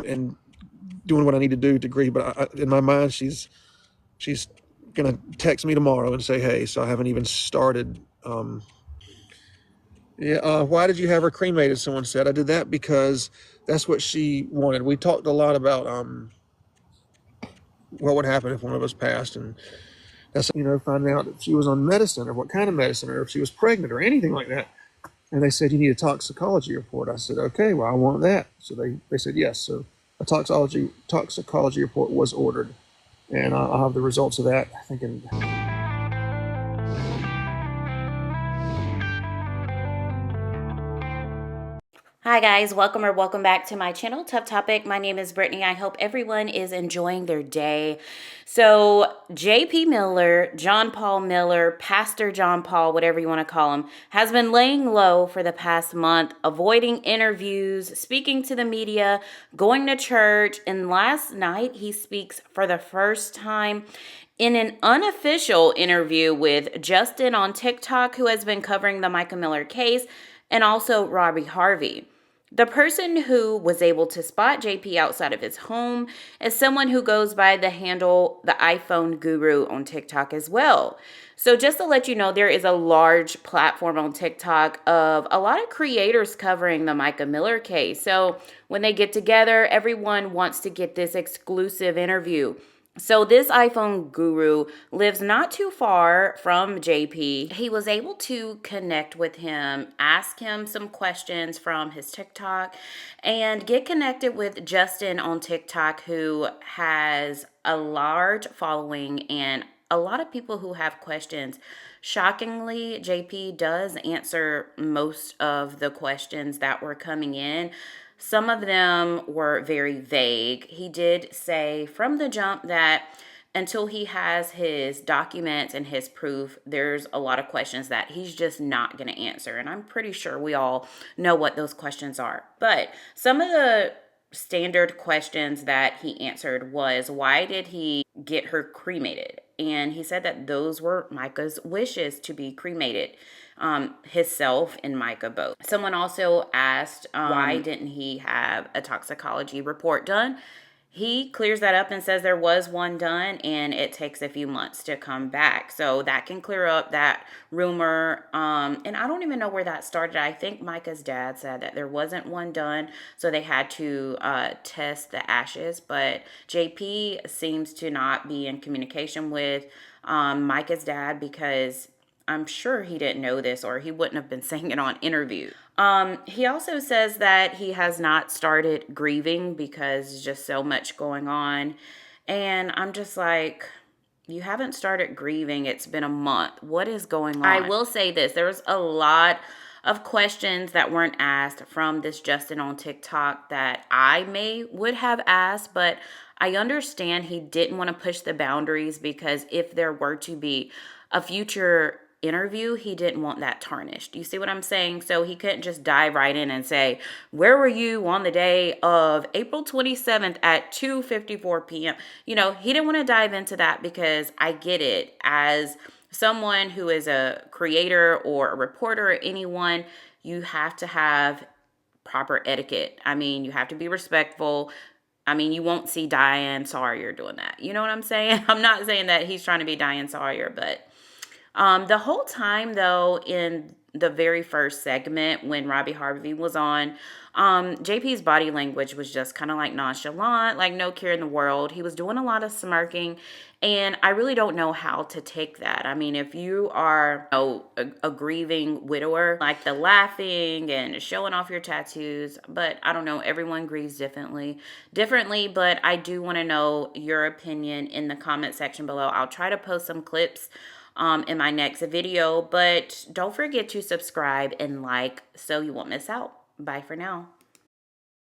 and doing what I need to do to grieve. But in my mind, she's gonna text me tomorrow and say, hey. So I haven't even started. Why did you have her cremated? Someone said. I did that because that's what she wanted. We talked a lot about what would happen if one of us passed, and that's finding out if she was on medicine or what kind of medicine, or if she was pregnant or anything like that. And they said, you need a toxicology report. I said, okay, well, I want that. So they said yes. So a toxicology report was ordered, and I'll have the results of that, I think, in Hi guys, welcome back to my channel, Tough Topic. My name is Brittany. I hope everyone is enjoying their day. So JP Miller, John Paul Miller, Pastor John Paul, whatever you want to call him, has been laying low for the past month, avoiding interviews, speaking to the media, going to church, and last night he speaks for the first time in an unofficial interview with Justin on TikTok, who has been covering the Micah Miller case, and also Robbie Harvey. The person who was able to spot JP outside of his home is someone who goes by the handle the iPhone Guru on TikTok as well. So just to let you know, there is a large platform on TikTok of a lot of creators covering the Micah Miller case. So when they get together, everyone wants to get this exclusive interview. So this iPhone Guru lives not too far from JP. He was able to connect with him, ask him some questions from his TikTok, and get connected with Justin on TikTok, who has a large following and a lot of people who have questions. Shockingly, JP does answer most of the questions that were coming in. Some of them were very vague. He did say from the jump that until he has his documents and his proof, there's a lot of questions that he's just not going to answer. And I'm pretty sure we all know what those questions are. But some of the standard questions that he answered was, why did he get her cremated? And he said that those were Micah's wishes to be cremated. Himself and Micah both. Someone also asked, why didn't he have a toxicology report done? He clears that up and says there was one done and it takes a few months to come back. So that can clear up that rumor. And I don't even know where that started. I think Micah's dad said that there wasn't one done, so they had to test the ashes. But JP seems to not be in communication with Micah's dad, because I'm sure he didn't know this or he wouldn't have been saying it on interview. He also says that he has not started grieving because there's just so much going on. And I'm just like, you haven't started grieving. It's been a month. What is going on? I will say this. There was a lot of questions that weren't asked from this Justin on TikTok that I would have asked, but I understand he didn't want to push the boundaries, because if there were to be a future interview, he didn't want that tarnished. You see what I'm saying? So he couldn't just dive right in and say, where were you on the day of April 27th at 2:54 p.m.? He didn't want to dive into that, because I get it. As someone who is a creator or a reporter or anyone, you have to have proper etiquette. I mean, you have to be respectful. I mean, you won't see Diane Sawyer doing that. You know what I'm saying? I'm not saying that he's trying to be Diane Sawyer, but the whole time, though, in the very first segment when Robbie Harvey was on, JP's body language was just kind of like nonchalant, like no care in the world. He was doing a lot of smirking, and I really don't know how to take that. I mean, if you are a grieving widower, like the laughing and showing off your tattoos, but I don't know, everyone grieves differently, but I do want to know your opinion in the comment section below. I'll try to post some clips in my next video, but don't forget to subscribe and like so you won't miss out. Bye for now.